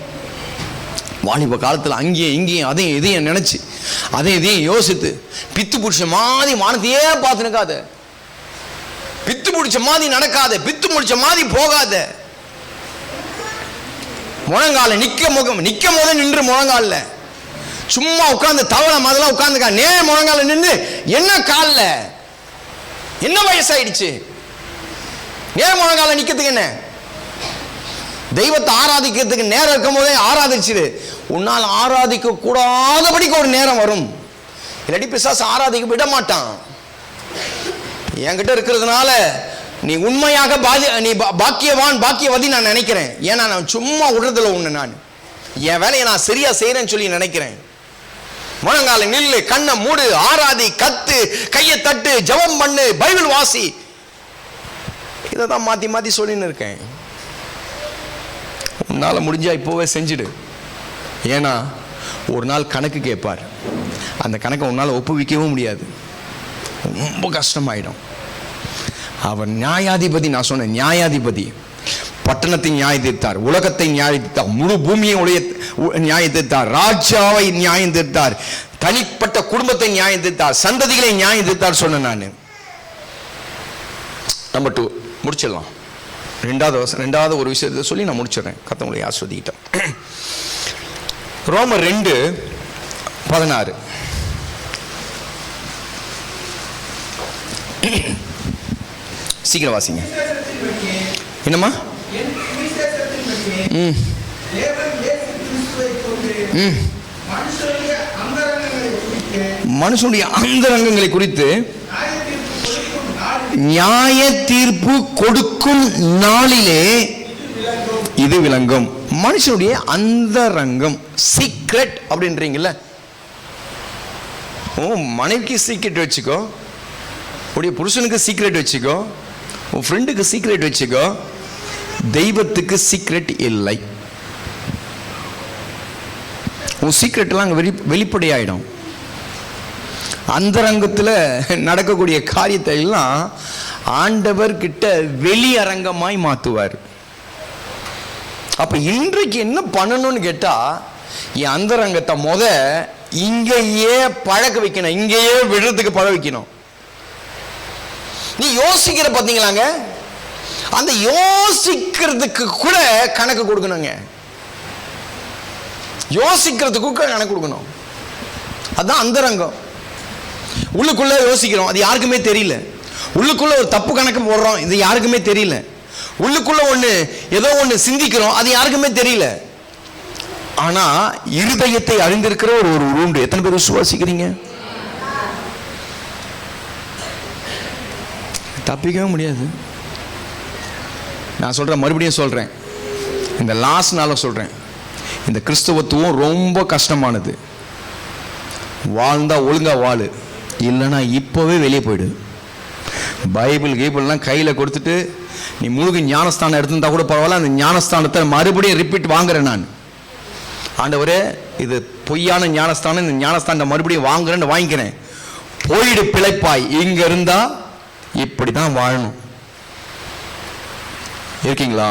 வாலிப காலத்தில் அங்கேயும் இங்கேயும் அதையும் இதையும் நினச்சி அதே இதையும் யோசித்து பித்து பிடிச்ச மாதிரி வானத்தையே பார்த்து நிற்காத, பித்து பிடிச்ச மாதிரி நடக்காத, பித்து முடிச்ச மாதிரி போகாத. முழங்கால நிக்க போத நின்று முழங்கால சும்மா உட்கார்ந்து தவளை மாதிரிலாம் உட்கார்ந்துக்கா. நேர் முழங்கால நின்று என்ன காலில் என்ன வயசாயிடுச்சு? நேர் முழங்கால நிக்கிறதுக்கு என்ன? தெய்வத்தை ஆராதிக்கிறதுக்கு நேரம் இருக்கும் போதே ஆராதிச்சிரு. உன்னால் ஆராதிக்க கூடாதபடிக்கு ஒரு நேரம் வரும். இல்லாட்டி பிசாசு ஆராதிக்க விட மாட்டான். என்கிட்ட இருக்கிறதுனால நீ உண்மையாக நீ பாக்கியவான் பாக்கியவதி நான் நினைக்கிறேன். ஏன்னா நான் சும்மா விடுறதில்ல ஒண்ணு, நான் என் வேலையை நான் சரியா செய்யறேன்னு சொல்லி நினைக்கிறேன். முழங்கால நில்லு, கண்ணை மூடு, ஆராதி, கத்து, கையை தட்டு, ஜெபம் பண்ணு, பைபிள் வாசி. இதைதான் மாத்தி மாத்தி சொல்லின்னு இருக்கேன். உன்னால முடிஞ்சா இப்போவே செஞ்சிடு. ஏன்னா ஒரு நாள் கணக்கு கேட்பார். அந்த கணக்கை உன்னால் ஒப்புவிக்கவும் முடியாது, ரொம்ப கஷ்டமாயிடும். அவர் நியாயாதிபதி. நான் சொன்னேன் நியாயாதிபதி. பட்டணத்தை நியாயம் தீர்த்தார், உலகத்தை நியாயம் தீர்த்தார், முழு பூமியை நியாயம் தீர்த்தார், ராஜாவை நியாயம் தீர்த்தார், தனிப்பட்ட குடும்பத்தை நியாயம் தீர்த்தார், சந்ததிகளை நியாயம் தீர்த்தார் சொன்னேன் நான். நம்பர் 2 முடிச்சிடலாம். ரெண்டாவது ஒரு விஷயத்தை சொல்லி நான் முடிச்சிடறேன். கர்த்தரை ஆசீர்வதிக்கிட்டேன். ரோமர் 2:16 சீக்கிரம் வாசிங்க. என்னம்மா? மனுஷனுடைய அந்தரங்கங்களை குறித்து நியாய தீர்ப்பு கொடுக்கும் நாளிலே இது விளங்கும். மனுஷனுடைய அந்தரங்கம், சீக்ரெட் அப்படின்றீங்கல்ல. மனைவிக்கு சீக்ரெட் வச்சுக்கோ, உடைய புருஷனுக்கு சீக்ரெட் வச்சுக்கோ, உன் ஃப்ரெண்டுக்கு சீக்ரெட் வச்சுக்கோ. தெய்வத்துக்கு சீக்ரெட் இல்லை. உன் சீக்ரெட்லாம் அங்கே வெளிப்படையாயிடும். அந்தரங்கத்தில் நடக்கக்கூடிய காரியத்தை எல்லாம் ஆண்டவர் கிட்ட வெளியரங்கமாய் மாற்றுவார். அப்ப இன்றைக்கு என்ன பண்ணணும்னு கேட்டா, என் அந்தரங்கத்தை இங்கேயே பழக்க வைக்கணும், இங்கேயே விடுறதுக்கு பழ வைக்கணும். நீ யோசிக்கிற பார்த்தீங்களாங்க, அந்த யோசிக்கிறதுக்கு கூட கணக்கு கொடுக்கணுங்க. யோசிக்கிறதுக்கு கூட கணக்கு கொடுக்கணும். அதுதான் அந்தரங்கம். உள்ளுக்குள்ள யோசிக்கிறோம், அது யாருக்குமே தெரியல. உள்ளுக்குள்ள ஒரு தப்பு கணக்கு போடுறோம், இது யாருக்குமே தெரியல. உள்ளுக்குள்ள ஏதோ ஒண்ணு சிந்திக்கிறோம், அது யாருக்குமே தெரியல. ஆனா இருதயத்தை அறிந்திருக்கிற ஒரு உண்டு. எத்தனை பேர் விசுவாசிக்கிறீங்க? தப்பிக்கவே முடியாது. நான் சொல்றேன், மறுபடியும் சொல்றேன், இந்த லாஸ்ட் நாள சொல்றேன், இந்த கிறிஸ்தவத்துவம் ரொம்ப கஷ்டமானது. வாழ்ந்தா ஒழுங்கா வாழு, இல்லைன்னா இப்பவே வெளியே போயிடு. பைபிள்லாம் கையில் கொடுத்துட்டு நீ முழுகு ஞானஸ்தானம் எடுத்திருந்தா கூட பரவாயில்ல, அந்த ஞானஸ்தானத்தை மறுபடியும் ரிப்பீட் வாங்குறேன் நான். ஆண்டவரே, இது பொய்யான ஞானஸ்தானம், இந்த ஞானஸ்தானத்தை மறுபடியும் வாங்குறேன்னு வாங்கிக்கிறேன். போயிடு பிழைப்பாய், இங்க இருந்தா இப்படி தான் வாழணும். இருக்கீங்களா?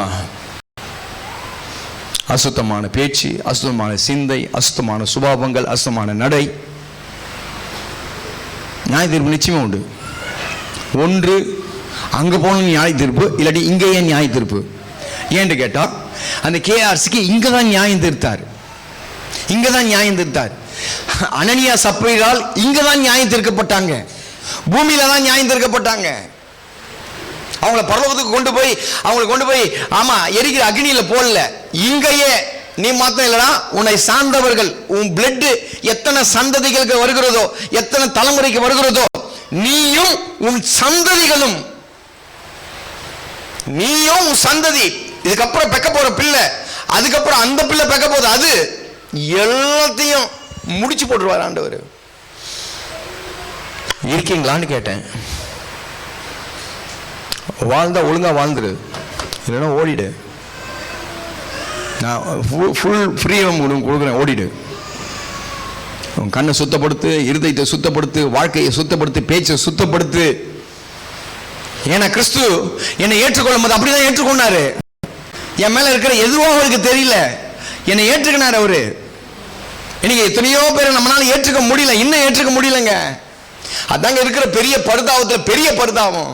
அசுத்தமான பேச்சு, அசுத்தமான சிந்தை, அசுத்தமான சுபாவங்கள், அசுத்தமான நடை, நியாய தீர்ப்பு நிச்சயமா உண்டு. ஒன்று அங்க போன நியாய தீர்ப்பு, இல்லாட்டி இங்கேயே நியாய தீர்ப்பு. ஏன்னு கேட்டா, அந்த கேஆர்சிக்கு இங்கதான் நியாயம் தீர்த்தார், இங்கதான் நியாயம் தீர்த்தார். அனனியா சப்பீரால் இங்கதான் நியாயம் தீர்க்கப்பட்டாங்க, பூமியில தான் நியாயம் தீர்க்கப்பட்டாங்க. அவங்கள பரலோகத்துக்கு கொண்டு போய் ஆமா எரிக்கிற அக்னியில போடல, இங்கேயே. நீ மாத்திரம் இல்லைனா உன்னை சார்ந்தவர்கள், உன் பிளட் எத்தனை சந்ததிகளுக்கு வருகிறதோ, எத்தனை தலைமுறைக்கு வருகிறதோ, நீயும் உன் சந்ததிகளும், நீயும் உன் சந்ததி, இதுக்கப்புறம் பெக்க போற பிள்ளை, அதுக்கப்புறம் அந்த பிள்ளை பெக்க போகுது, அது எல்லாத்தையும் முடிச்சு போட்டுருவார் ஆண்டவர். இருக்கீங்களான்னு கேட்டேன். வாழ்ந்தா ஒழுங்கா வாழ்ந்துரு, இல்லைன்னா ஓடிடு. நான் ஃபுல் ஃப்ரீடம் கொடுக்குறேன், ஓடிடு. உன் கண்ணை சுத்தப்படுத்து, இருதயத்தை சுத்தப்படுத்து, வாழ்க்கையை சுத்தப்படுத்து, பேச்சை சுத்தப்படுத்து. ஏன்னா கிறிஸ்து என்னை ஏற்றுக்கொள்ளும் போது அப்படிதான் ஏற்றுக்கொண்டாரு. என் மேல இருக்கிற எதுவும் அவருக்கு தெரியல, என்னை ஏற்றுக்கினார் அவரு. இன்னைக்கு எத்தனையோ பேரை நம்மளால ஏற்றுக்க முடியல, இன்னும் ஏற்றுக்க முடியலங்க. அதாங்க இருக்கிற பெரிய பரிதாபத்துல பெரிய பரிதாபம்.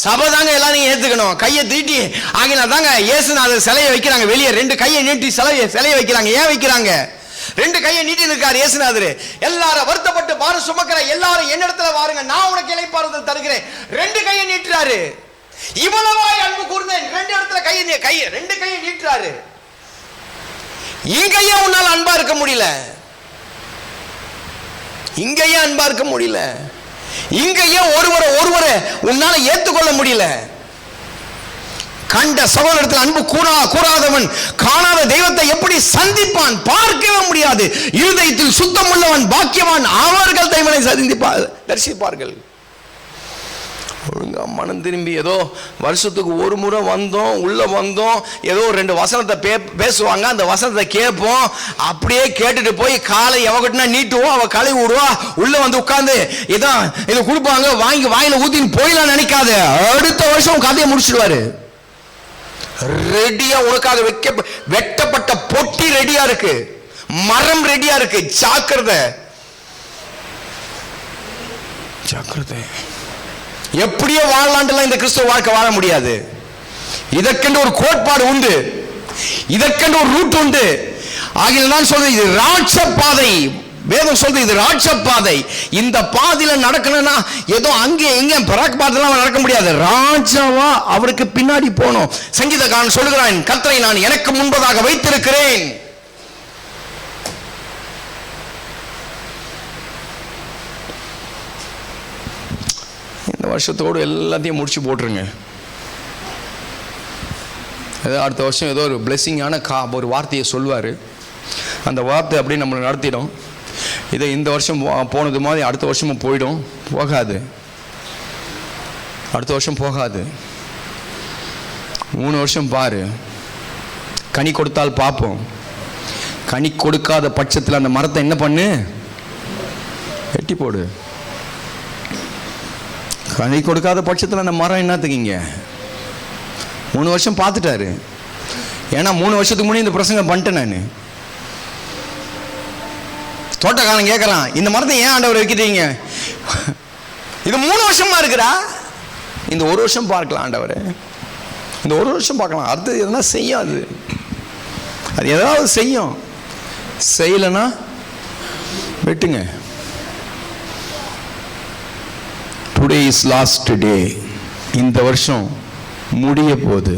சபை தாங்க எல்லாரும் ஏத்துக்கணும், கையை தீட்டி. ஆகினா தாங்க இயேசுநாதர் சிலையை வைக்கிறாங்க வெளியே, 2 கையை நீட்டி சிலையை வைக்கிறாங்க. ஏன் வைக்கிறாங்க? 2 கையை நீட்டி இருக்காரு இயேசுநாதர். எல்லாரும் வருத்தப்பட்டு பாரம் சுமக்கிற எல்லாரும் என்னிடத்துல வாருங்க, நான் உனக்கு இளைப்பாறுதல் தருகிறேன். 2 கையை நீட்டுறாரு. இவ்வளவாய் அன்பு கூர்ந்தேன், 2 இடத்துல கையை 2 கையை நீட்டுறாரு. இங்கேயே உன்னால அன்பா இருக்க முடியல, இங்கேயே அன்பா இருக்க முடியல, இங்கேயே ஒருவரை உன்னால ஏத்துக்கொள்ள முடியல. கண்ட சகோதரத்தில் அன்பு கூறாதவன் காணாத தெய்வத்தை எப்படி சந்திப்பான்? பார்க்கவே முடியாது. இருதயத்தில் சுத்தம் உள்ளவன் பாக்கியவான், அவர்கள் தெய்வனை தரிசிப்பார்கள். ஒழுங்கா மனம் திரும்பி ஏதோ வருஷத்துக்கு ஒரு முறை வந்தோம், உள்ள வந்தோம், ஏதோ 2 வசனத்தை பேசுவாங்க, அந்த வசனத்தை கேட்போம். அப்படியே கேட்டுட்டு போய் காலை எவகிட்டனா நீட்டுவோம், அவ கழுவி விடுவா, உள்ள வந்து உட்கார்ந்து இதான் இதை கொடுப்பாங்க, வாங்கி வாயில ஊத்தின்னு போயிலாம் நினைக்காத. அடுத்த வருஷம் கதையை முடிச்சிடுவாரு. ரெடியா உனக்காக வெட்டப்பட்ட பொட்டி ரெடியா இருக்கு, மரம் ரெடியா இருக்கு. ஜாக்கிரதை, ஜாக்கிரதை. எப்படியோ வாழலாண்டெல்லாம் இந்த கிறிஸ்துவ வாழ்க்கை வாழ முடியாது. இதற்கென்று ஒரு கோட்பாடு உண்டு, இதற்கென்று ஒரு ரூட் உண்டு. ஆகிய நான் சொல்றது இது ராட்சப்பாதை. வேதம் சொல்றது இது ராட்சப்பாதை. இந்த பாதையில நடக்கணும்னா ஏதோ அங்கே எங்க பராக் பாதையெல்லாம் நடக்க முடியாது. ராஜாவா அவருக்கு பின்னாடி போனோம். சங்கீதக்காரன் சொல்லுகிறான், கர்த்தரை நான் எனக்கு முன்பதாக வைத்திருக்கிறேன். இந்த வருஷத்தோடு எல்லாத்தையும் முடிச்சு போட்டுருங்க. ஏதோ அடுத்த வருஷம் ஏதோ ஒரு பிளெஸிங்கான ஒரு வார்த்தையை சொல்வார். அந்த வார்த்தை அப்படியே நம்மளை நடத்திடும். இதை இந்த வருஷம் போனது மாதிரி அடுத்த வருஷமும் போயிடும். போகாது, அடுத்த வருஷம் போகாது. 3 வருஷம் பாரு, கனி கொடுத்தால் பார்ப்போம். கனி கொடுக்காத பட்சத்தில் அந்த மரத்தை என்ன பண்ணு? வெட்டி போடு. கனி கொடுக்காத பட்சத்தில் அந்த மரம் என்னத்துக்குங்க? 3 வருஷம் பார்த்துட்டாரு. ஏன்னா 3 வருஷத்துக்கு முன்னாடி இந்த பிரசங்கம் பண்ணிட்டேன் நான். தோட்டக்காரன் கேட்கறான், இந்த மரத்தை ஏன் ஆண்டவர் வைக்கிறீங்க? இது 3 வருஷமா இருக்குடா. இந்த 1 வருஷம் பார்க்கலாம் ஆண்டவர், இந்த 1 வருஷம் பார்க்கலாம். அடுத்தது எதனா செய்யும், அது ஏதாவது செய்யும். செய்யலைன்னா வெட்டுங்க. Today is last day. இந்த வருஷம் முடிய போகுது.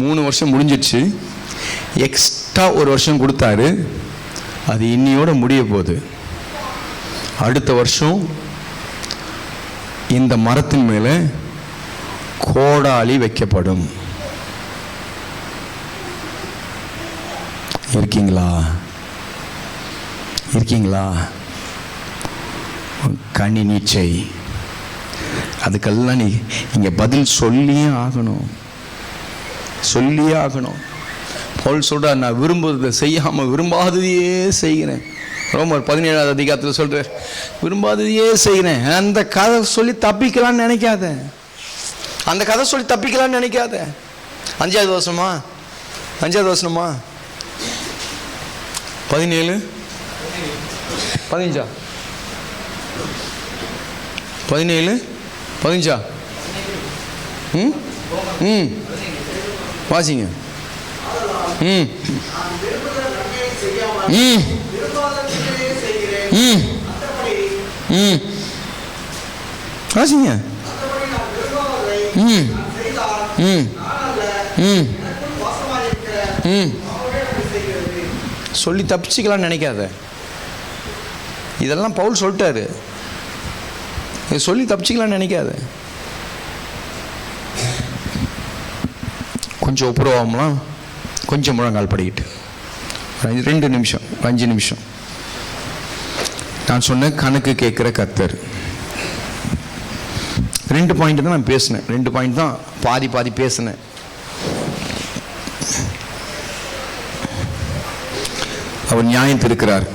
3 வருஷம் முடிஞ்சிடுச்சு, எக்ஸ்ட்ரா 1 வருஷம் கொடுத்தாரு, அது இன்னியோட முடிய போகுது. அடுத்த வருஷம் இந்த மரத்தின் மேலே கோடாலி வைக்கப்படும். இருக்கீங்களா? இருக்கீங்களா? கனி நீச்சை. அதுக்கெல்லாம் நீங்க பதில் சொல்லியே ஆகணும், சொல்லியே ஆகணும். பவுல் சொல்ற, நான் விரும்புவதை செய்யாம விரும்பாததையே செய்கிறேன். ரோமர் 17ஆவது அதிகாரத்தில் சொல்ற, விரும்பாததையே செய்கிறேன். அந்த கதை சொல்லி தப்பிக்கலான்னு நினைக்காத, அந்த கதை சொல்லி தப்பிக்கலான்னு நினைக்காத. 5வது வசனமா 5வது வசனமா 17 15 17 15 வாசிங்க. வாசிங்க. சொல்லி தப்பிச்சுக்கலாம் நினைக்காத. இதெல்லாம் பவுல் சொல்லிட்டாரு, சொல்லி தப்பிச்சுக்கலாம் நினைக்காத. கொஞ்சம் ஒப்புரவாமலாம், கொஞ்சம் முழங்கால் படிக்கிட்டு 2 நிமிஷம் 5 நிமிஷம். நான் சொன்ன கணக்கு கேட்குற கர்த்தர். 2 பாயிண்ட் தான் நான் பேசினேன், 2 பாயிண்ட் தான் பாதி பேசினேன். அவர் நியாயம் தீர்க்கிறார்,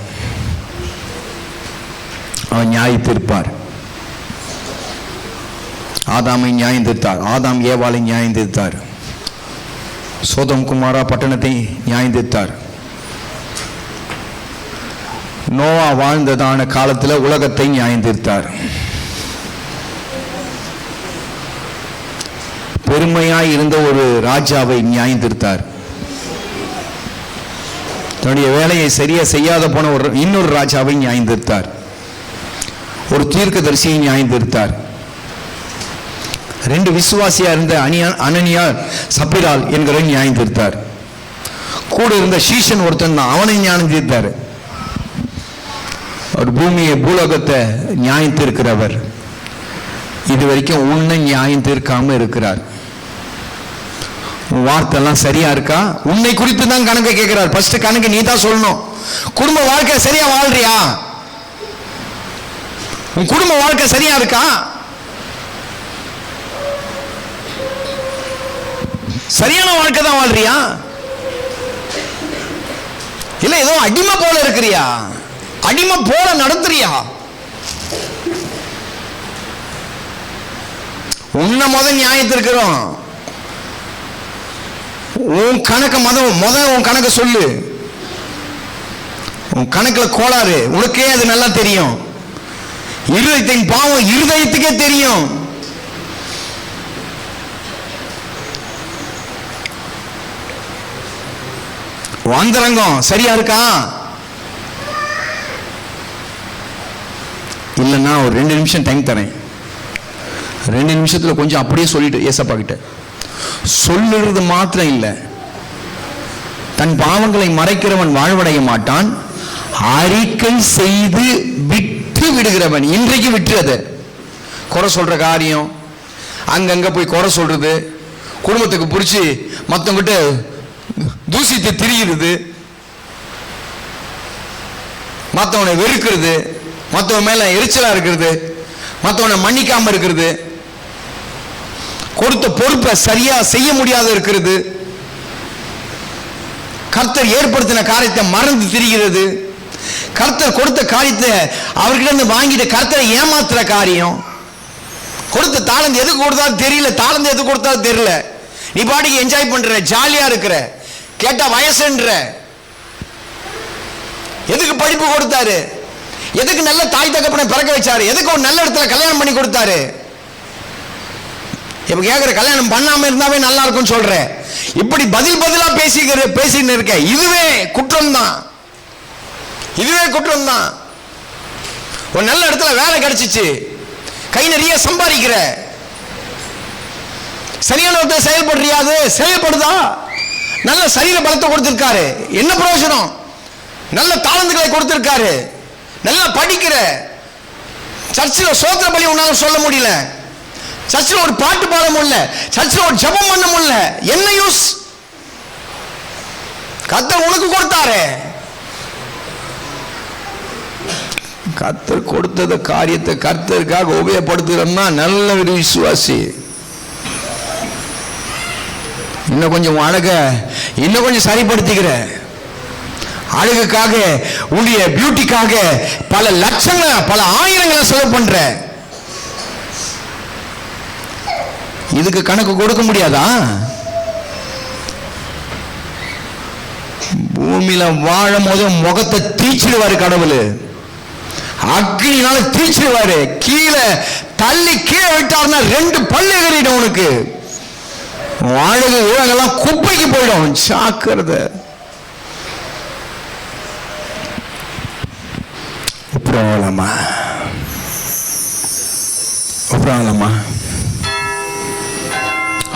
அவர் நியாயம் தீர்ப்பார். ஆதாமை நியாயம் தீர்த்தார், ஆதாம் ஏவாளை நியாயம் தீர்த்தார், சோதம் குமாரா பட்டணத்தை நியாயம் தீர்த்தார். நோவா வாழ்ந்ததான காலத்தில் உலகத்தை நியாயம் தீர்த்தார். பெருமையாய் இருந்த ஒரு ராஜாவை நியாயம் தீர்த்தார். தன்னுடைய வேலையை சரியா செய்யாத போன இன்னொரு ராஜாவை நியாயம் தீர்த்தார். ஒரு தீர்க்கதரிசியை நியாயம் தீர்த்தார். 2 விசுவாசியா இருந்த அனனியா சப்பிரால் என்கிற நியாயம் தீர்த்தார். கூட இருந்த சீஷன் ஒருத்தன் தான், அவனை நியாயம் தீர்த்தார். ஒரு பூமியை பூலோகத்தை நியாயம் தீர்க்கிறவர் இதுவரைக்கும் உன்னை நியாயம் தீர்க்காம இருக்கிறார். வார்த்தை எல்லாம் சரியா இருக்கா? உன்னை குறித்து தான் கணக்கு கேட்கிறார். ஃபர்ஸ்ட் கணக்கு நீ தான் சொல்லணும். குடும்ப வாழ்க்கை சரியா வாழ்றியா? உன் குடும்ப வாழ்க்கை சரியா இருக்கா? சரியான வாழ்க்கை தான் வாழ்றியா? இல்ல ஏதோ அடிமை போல இருக்கிறியா? அடிமை போல நடத்துறியா? உன்னை நியாயத்திருக்கிறோம். உன் கணக்கு உன் கணக்கு சொல்லு. உன் கணக்குல கோளாறு உனக்கே அது நல்லா தெரியும். இருதயத்தின் பாவம் இருதயத்துக்கே தெரியும். அந்தரங்கம் சரியா இருக்கா? இல்லைன்னா ஒரு 2 நிமிஷம் டைம் தரேன். 2 நிமிஷத்துல கொஞ்சம் அப்படியே சொல்லிட்டு ஏசப்பா கிட்ட சொல்லுறது மாத்திரம் இல்லை, தன் பாவங்களை மறைக்கிறவன் வாழ்வடைய மாட்டான், அறிக்கை செய்து விட்டு விடுகிறவன். இன்றைக்கு விட்டுறது குறை சொல்ற காரியம், அங்கங்க போய் குறை சொல்றது, குடும்பத்துக்கு பிடிச்சி மற்றவங்கிட்ட தூசித்து திரிகிறது, மற்றவனை வெறுக்கிறது, மற்றவன் மேல எரிச்சலா இருக்கிறது, மற்றவனை மன்னிக்காம இருக்கிறது, கொடுத்த பொறுப்பை சரியா செய்ய முடியாத இருக்கிறது, கர்த்தர் ஏற்படுத்தின காரியத்தை மறந்து திரிகிறது, கர்த்தர் கொடுத்த காரியத்தை அவர்கிட்ட வாங்கிட்டு கர்த்தரை ஏமாத்துற காரியம், கொடுத்த தாளந்து எதுக்கு கொடுத்தாலும் தெரியல, தாளந்து எதுக்கு கொடுத்தாலும் தெரியல, நீ பாட்டுக்கு என்ஜாய் பண்ற, ஜாலியா இருக்கிற, கேட்டா வயசுன்ற, எதுக்கு படிப்பு கொடுத்தாரு, எதுக்கு நல்ல தாய் தகப்பனை பிறக்க வச்சாரு, எதுக்கு ஒரு நல்ல இடத்துல கல்யாணம் பண்ணி கொடுத்தாரு, இப்ப கேட்கிற கல்யாணம் பண்ணாம இருந்தாவே நல்லா இருக்கும் சொல்ற, இப்படி பதிலா பேசின்னு இருக்க, இதுவே குற்றம் தான். இதுவே குற்றம் தான். ஒரு நல்ல இடத்துல வேலை கிடைச்சிச்சு, கை நிறைய சம்பாதிக்கிற, சரியான விதத்தில் செயல்படுறியா? அது செயல்படுதா? நல்ல சரீர பலத்தை கொடுத்திருக்காரு, என்ன பிரயோஜனம்? நல்ல தாளந்துகளை கொடுத்திருக்காரு, நல்லா படிக்கிற, சர்ச்சில் சோத்திர பலி உன்னால சொல்ல முடியல, சர்ச்சில் ஒரு பாட்டு பாட முடியல, சர்ச்சில் ஒரு ஜெபம் பண்ண முடியல, என்ன யூஸ்? கர்த்தர் உனக்கு கொடுத்தாரு. கர்த்தர் கொடுத்தத காரியத்தை கர்த்தருக்காக உபயோகப்படுத்துறோம்னா நல்ல ஒரு விசுவாசி. இன்னும் கொஞ்சம் அழக இன்னும் கொஞ்சம் சரிப்படுத்திக்கிற, அழகுக்காக உன்னுடைய பியூட்டிக்காக பல லட்சங்களை பல ஆயிரங்களை செலவு பண்ற, இதுக்கு கணக்கு கொடுக்க முடியாதா? பூமியில வாழும் போது முகத்தை தீச்சிடுவாரு கடவுள், அக்னினால தீச்சிடுவாரு, கீழே தள்ளி கீழே விட்டார்னா 2 பல்லு எகிறிடும் உனக்கு, அழகு ஊழகெல்லாம் குப்பைக்கு போயிடும். சாக்கிறத அப்புறமா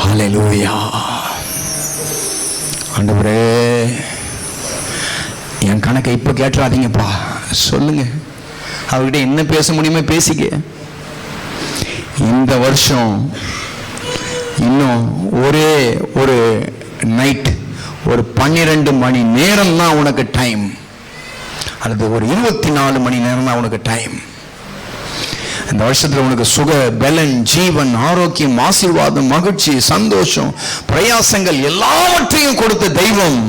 ஹல்லேலூயா. ஆண்டவரே என் கணக்கை இப்ப கேட்டுறாதீங்கப்பா, சொல்லுங்க, அவர்கிட்ட என்ன பேச முடியுமோ பேசிக்க. இந்த வருஷம் இன்னும் ஒரே ஒரு நைட் ஒரு 12 மணி நேரம் தான் உனக்கு டைம், அல்லது ஒரு 24 மணி நேரம் தான் உனக்கு டைம். இந்த வருஷத்துல உனக்கு சுக பலன் ஜீவன் ஆரோக்கியம் ஆசீர்வாதம் மகிழ்ச்சி சந்தோஷம் பிரயாசங்கள் எல்லாவற்றையும் கொடுத்த தெய்வம்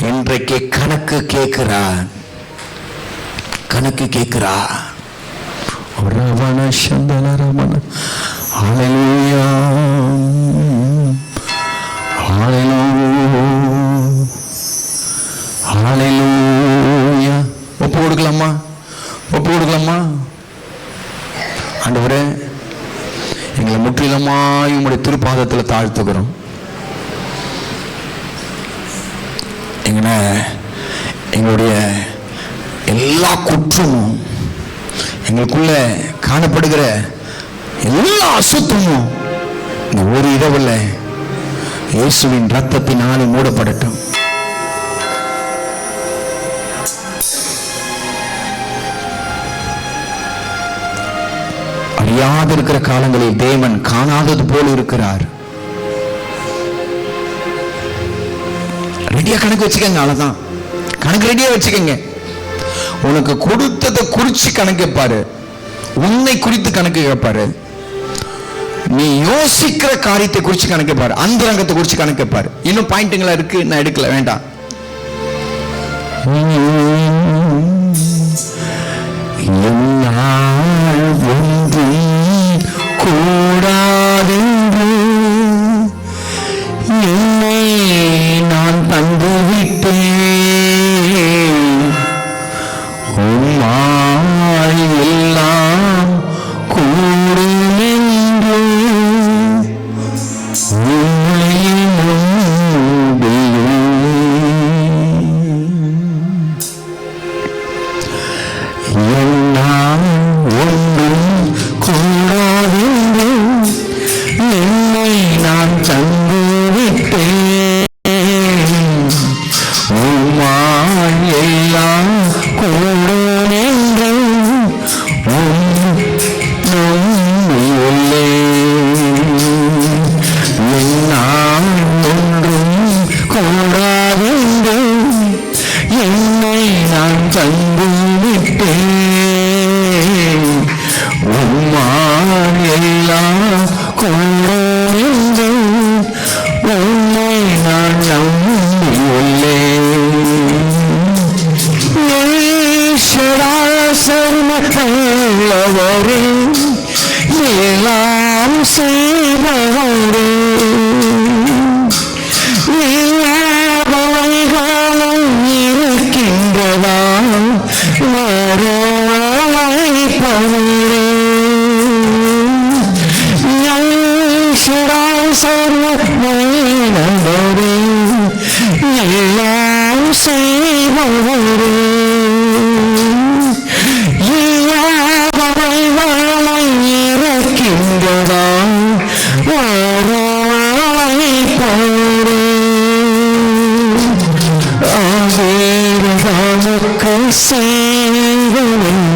இன்றைக்கு கணக்கு கேட்கிறார். கணக்கு கேட்கிறார். ரவண சந்தன ரமண ஹல்லேலூயா ஹல்லேலூயா ஹல்லேலூயா. ஒப்பு எங்களை முற்றிலுமாய் உம்முடைய திருப்பாதத்தில் தாழ்த்துகிறோம். எங்களுடைய எல்லா குற்றமும், எங்களுக்குள்ள காணப்படுகிற எல்லா அசுத்தமும் இந்த ஒரு இரவில் இயேசுவின் ரத்தத்தினாலே மூடப்படட்டும். அறியாது இருக்கிற காலங்களில் தேவன் காணாதது போல இருக்கிறார். ரெடியா கணக்கு வச்சுக்கங்க. அவ்வளவுதான், கணக்கு ரெடியா வச்சுக்கங்க. உனக்கு கொடுத்ததை குறிச்சு கணக்கு கேட்பாரு, உன்னை குறித்து கணக்கு கேட்பாரு, நீ யோசிக்கிற காரியத்தை குறிச்சு கணக்கு கேட்பாரு, அந்த ரங்கத்தை குறிச்சு கணக்கு கேட்பாரு. இன்னும் பாயிண்ட்டுங்களா இருக்கு, நான் எடுக்கல, வேண்டாம். கூடாது என்னை நான் தந்து விட்டேன், உம்மாய் எல்லாம் கூடும் என்று உம்மை எல்லாம் ஒன்றும் கூடாதென்று என்னை நான் தந்து விட்டேன், உம்மாய் எல்லாம் கூடும் என்று எல்லாம் ஒன்றும் கூடாதென்று என்னை நான் தந்து விட்டேன், உம்மால் எல்லாம் கூடும் என்று உம்மை நான் நம்பியுள்ளேன். சர்வவரே எல்லாம் செய்பவரே, எல்லாவகைகளும் இருக்கின்றதா சர்வரே எல்லாம் செய்பவரே, இருக்கின்றதா ஆவேரனுக்கு செய்வனும்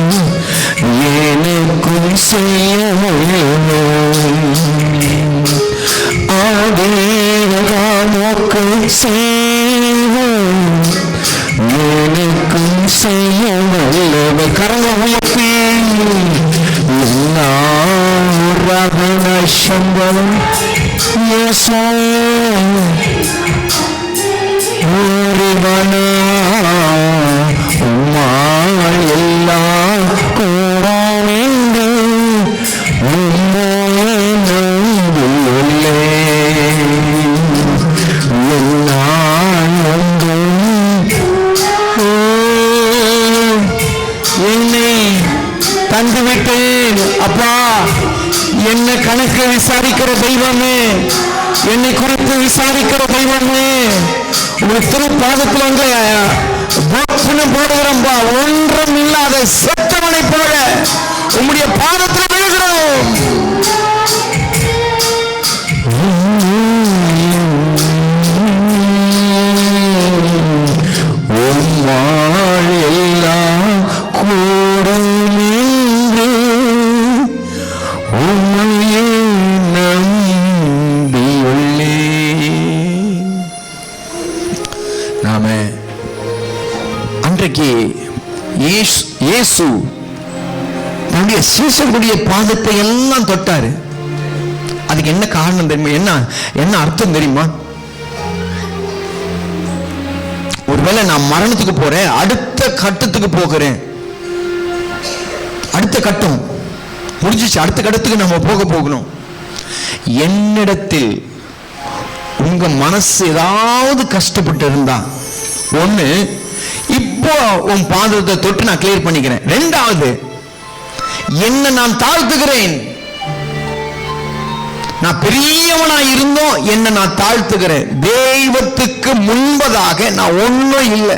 எனக்கும் செய்ய ஆவேரனுக்கு செய்வன் எனக்கும் செய்ய வல்லவ கரங்க உயர்த்தேன் சம்பவம் உம்மால் எல்லாம் கூடாது என்னை தந்துவிட்டேன். அப்பா, என்ன கணக்கு விசாரிக்கிற தெய்வமே, என்னை குறித்து விசாரிக்கிற தெய்வமே, உங்க திருப்பாதத்தில் வந்து போடுகிறோம்பா. ஒன்றும் இல்லாத செத்தவனை போல உம்முடைய பாதத்தில் விழுகிறோம். எல்லாம் கூடும் நாம அன்றைக்கு இயேசு தன்னுடைய சீசர்களுடைய பாதத்தை எல்லாம் தொட்டாரு. அதுக்கு என்ன காரணம் தெரியுமா? என்ன அர்த்தம் தெரியுமா? ஒருவேளை நான் மரணத்துக்கு போறேன், அடுத்த கட்டத்துக்கு போகிறேன், அடுத்த கட்டம் முடிஞ்சிச்சு, அடுத்த கட்டத்துக்கு நம்ம போகணும். என்னிடத்தில் உங்க மனசு ஏதாவது கஷ்டப்பட்டு இருந்தா, ஒண்ணு இப்போ உன் பாதத்தை தொட்டு நான் கிளியர் பண்ணிக்கிறேன். ரெண்டாவது, என்ன நான் தாழ்த்துகிறேன். நான் பெரியவனா இருந்தோம் என்ன நான் தாழ்த்துகிறேன். தெய்வத்துக்கு முன்பதாக நான் ஒண்ணும் இல்லை.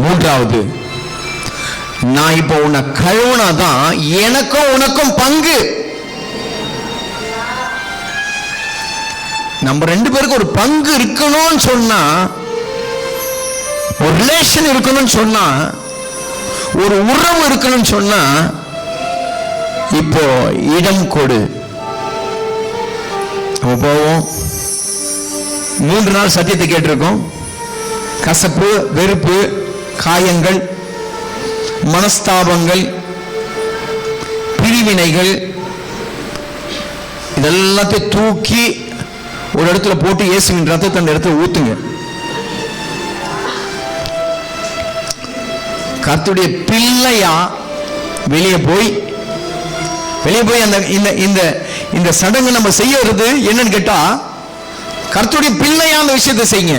மூன்றாவது, நான் இப்போ உன்னை கழுவுனாதான் எனக்கும் உனக்கும் பங்கு. நம்ம ரெண்டு பேருக்கு ஒரு பங்கு இருக்கணும்னு சொன்னா, ஒரு ரிலேஷன் இருக்கணும்னு சொன்னா, ஒரு உறவு இருக்கணும்னு சொன்னா, இப்போ இடம் கொடு. நம்ம போவோம். 3 நாள் சத்தியத்தை கேட்டிருக்கோம். கசப்பு, வெறுப்பு, காயங்கள், மனஸ்தாபங்கள், பிரிவினைகள், இதெல்லாத்தையும் தூக்கி ஒரு இடத்துல போட்டு இயேசுவின் ரத்தத்தை அந்த இடத்துல ஊத்துங்க. கர்த்தருடைய பிள்ளையா வெளியே போய் அந்த இந்த சடங்கு நம்ம செய்யறது என்னன்னு கேட்டா, கர்த்தருடைய பிள்ளையா அந்த விஷயத்தை செய்யுங்க.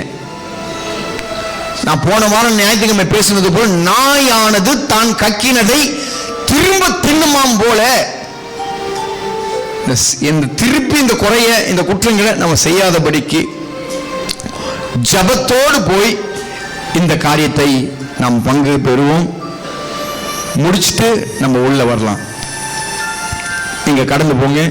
நான் போன வாரம் ஞாயிற்றுக்கிழமை பேசுனது போல், நாயானது தான் கக்கினதை திரும்ப தின்னுமாம் போல திருப்பி இந்த குறைய, இந்த குற்றங்களை நம்ம செய்யாதபடிக்கு ஜபத்தோடு போய் இந்த காரியத்தை நாம் பங்கு பெறுவோம். முடிச்சுட்டு நம்ம உள்ள வரலாம். நீங்க கடந்து போங்க.